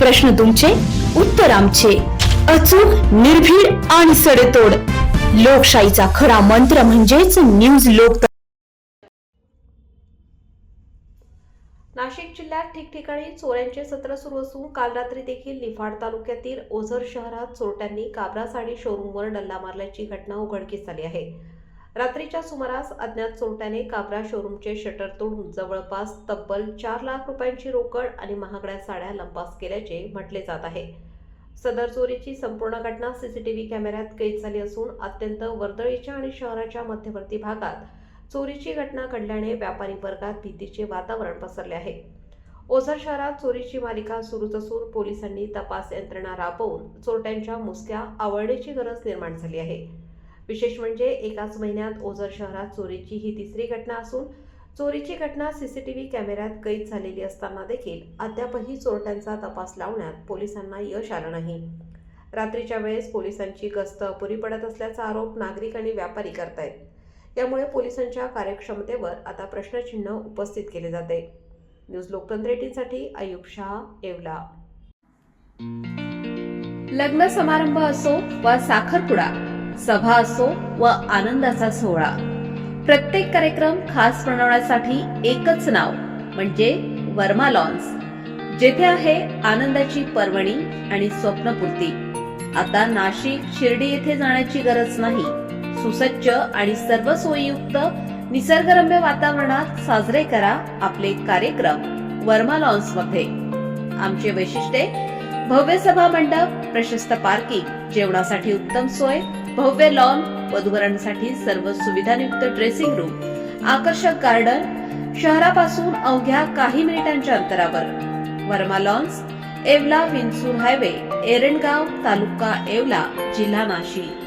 प्रश्न तुमचे, उत्तर आमचे. अचूक, निर्भीड आणि सडेतोड. लोकशाहीचा खरा मंत्र म्हणजेच न्यूज लोक. नाशिक जिल्ह्यात ठिकठिकाणी चोऱ्यांचे सत्र सुरू असून काल रात्री देखील निफाड तालुक्यातील ओझर शहरात चोरट्यांनी काबरा साडी शोरूमवर डल्ला मारल्याची घटना उघडकीस आली आहे. रात्रीच्या सुमारास अज्ञात चोरट्याने काबरा शोरूमचे शटर तोडून जवळपास तब्बल 4 लाख रुपयांची रोकड आणि महागड्या साड्या लंपास केल्याचे म्हटले जात आहे. सदर चोरीची संपूर्ण घटना सीसीटीव्ही कॅमेऱ्यात कैद झाली असून अत्यंत वर्दळीच्या आणि शहराच्या मध्यवर्ती भागात चोरीची घटना घडल्याने व्यापारी वर्गात भीतीचे वातावरण पसरले आहे. ओझर शहरात चोरीची मालिका सुरूच असून पोलिसांनी तपास यंत्रणा राबवून चोरट्यांच्या मुसक्या आवळण्याची गरज निर्माण झाली आहे. विशेष म्हणजे एकाच महिन्यात ओझर शहरात चोरीची ही तिसरी घटना असून चोरीची घटना सीसीटीव्ही कॅमेऱ्यात कैद झालेली असताना देखील अद्यापही चोरट्यांचा तपास लावण्यात पोलिसांना यश आलं नाही. रात्रीच्या वेळेस पोलिसांची गस्त अपुरी पडत असल्याचा आरोप नागरिक आणि व्यापारी करतायत. यामुळे पोलिसांच्या कार्यक्षमतेवर आता प्रश्नचिन्ह उपस्थित केले जाते. न्यूज लोकतंत्र 18 साठी अयुब शाह, येवला. लग्न समारंभ असो वा साखरपुडा, सभा असो व आनंदाचा सोहळा, प्रत्येक कार्यक्रम खास बनवण्यासाठी एकच नाव म्हणजे वर्मा लॉन्स, जेथे आहे आनंदाची पर्वणी आणि स्वप्नपूर्ती. आता नाशिक शिर्डी येथे जाण्याची गरज नाही. सुसज्ज आणि सर्व सोयीयुक्त निसर्गरम्य वातावरणात साजरे करा आपले कार्यक्रम वर्मा लॉन्स मध्ये. आमचे वैशिष्ट्ये: भव्य सभा मंडप, प्रशस्त पार्किंग, जेवणासाठी उत्तम सोय, भव्य लॉन, वधूवरांसाठी सर्व सुविधांयुक्त ड्रेसिंग रूम, आकर्षक गार्डन, शहरापासून अवघ्या काही मिनिटांच्या अंतरावर. वर्मा लॉन्स, येवला विंचूर हायवे, एरंडगाव, तालुका येवला, जिल्हा नाशिक.